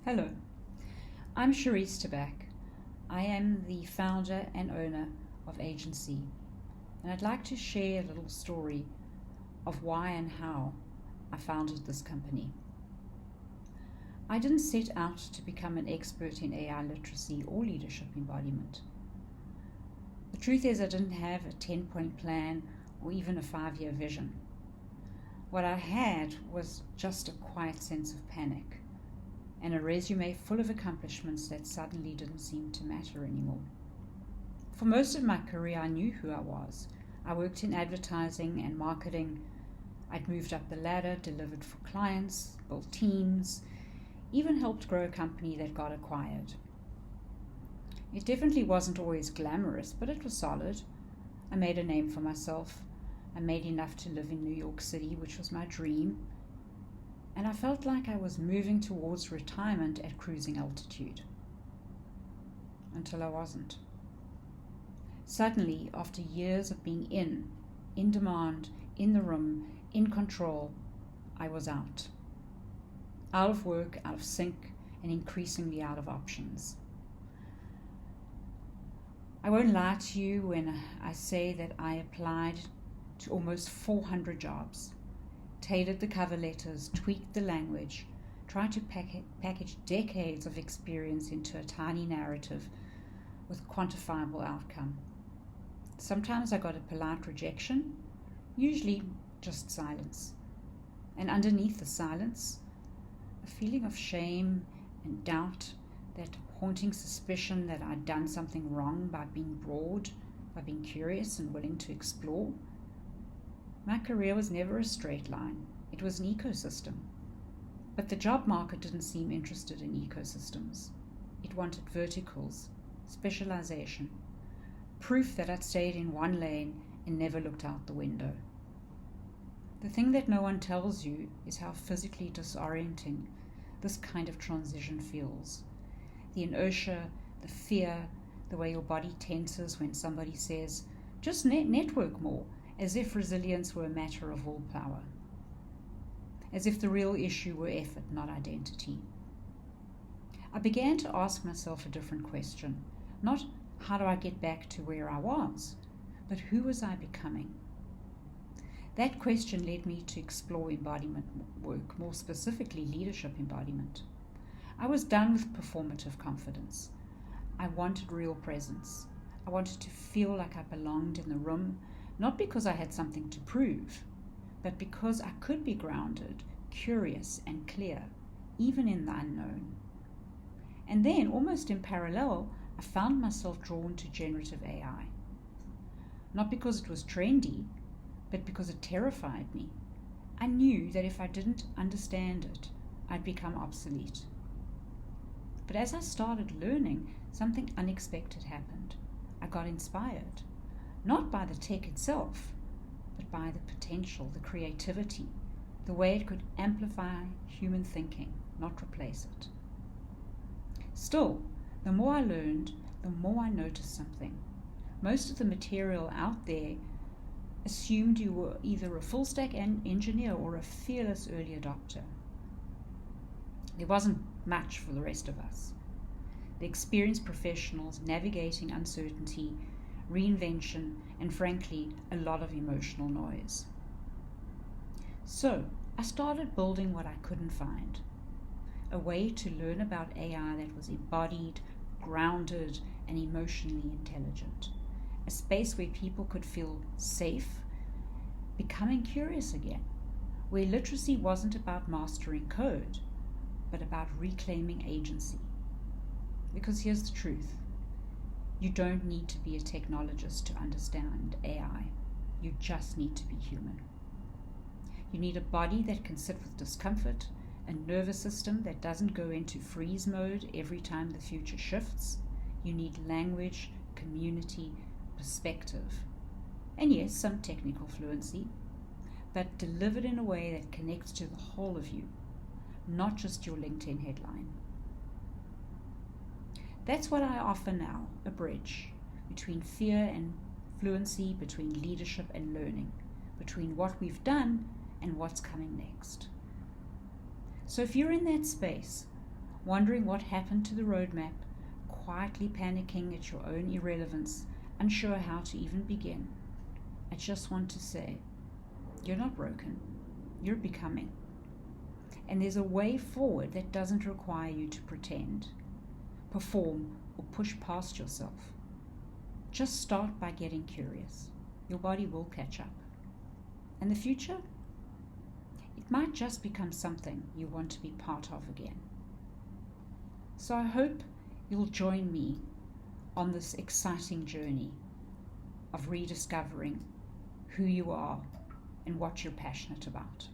Hello, I'm Cherise Tabak. I am the founder and owner of Agency, and I'd like to share a little story of why and how I founded this company. I didn't set out to become an expert in AI literacy or leadership embodiment. The truth is, I didn't have a 10-point plan or even a 5-year vision. What I had was just a quiet sense of panic and a resume full of accomplishments that suddenly didn't seem to matter anymore. For most of my career, I knew who I was. I worked in advertising and marketing. I'd moved up the ladder, delivered for clients, built teams, even helped grow a company that got acquired. It definitely wasn't always glamorous, but it was solid. I made a name for myself. I made enough to live in New York City, which was my dream. And I felt like I was moving towards retirement at cruising altitude. Until I wasn't. Suddenly, after years of being in demand, in the room, in control, I was out. Out of work, out of sync, and increasingly out of options. I won't lie to you when I say that I applied to almost 400 jobs. Tailored the cover letters, tweaked the language, tried to package decades of experience into a tiny narrative with quantifiable outcome. Sometimes I got a polite rejection, usually just silence. And underneath the silence, a feeling of shame and doubt, that haunting suspicion that I'd done something wrong by being broad, by being curious and willing to explore. My career was never a straight line. It was an ecosystem. But the job market didn't seem interested in ecosystems. It wanted verticals, specialization, proof that I'd stayed in one lane and never looked out the window. The thing that no one tells you is how physically disorienting this kind of transition feels. The inertia, the fear, the way your body tenses when somebody says, just network more, as if resilience were a matter of willpower. As if the real issue were effort, not identity. I began to ask myself a different question. Not how do I get back to where I was, but who was I becoming? That question led me to explore embodiment work, more specifically leadership embodiment. I was done with performative confidence. I wanted real presence. I wanted to feel like I belonged in the room, not because I had something to prove, but because I could be grounded, curious, and clear, even in the unknown. And then, almost in parallel, I found myself drawn to generative AI. Not because it was trendy, but because it terrified me. I knew that if I didn't understand it, I'd become obsolete. But as I started learning, something unexpected happened. I got inspired. Not by the tech itself, but by the potential, the creativity, the way it could amplify human thinking, not replace it. Still, the more I learned, the more I noticed something. Most of the material out there assumed you were either a full-stack engineer or a fearless early adopter. There wasn't much for the rest of us. The experienced professionals navigating uncertainty, reinvention, and frankly, a lot of emotional noise. So, I started building what I couldn't find. A way to learn about AI that was embodied, grounded, and emotionally intelligent. A space where people could feel safe, becoming curious again. Where literacy wasn't about mastering code, but about reclaiming agency. Because here's the truth. You don't need to be a technologist to understand AI. You just need to be human. You need a body that can sit with discomfort, a nervous system that doesn't go into freeze mode every time the future shifts. You need language, community, perspective. And yes, some technical fluency, but delivered in a way that connects to the whole of you, not just your LinkedIn headline. That's what I offer now, a bridge between fear and fluency, between leadership and learning, between what we've done and what's coming next. So if you're in that space, wondering what happened to the roadmap, quietly panicking at your own irrelevance, unsure how to even begin. I just want to say, you're not broken, you're becoming. And there's a way forward that doesn't require you to pretend, perform, or push past yourself. Just start by getting curious. Your body will catch up. And the future? It might just become something you want to be part of again. So I hope you'll join me on this exciting journey of rediscovering who you are and what you're passionate about.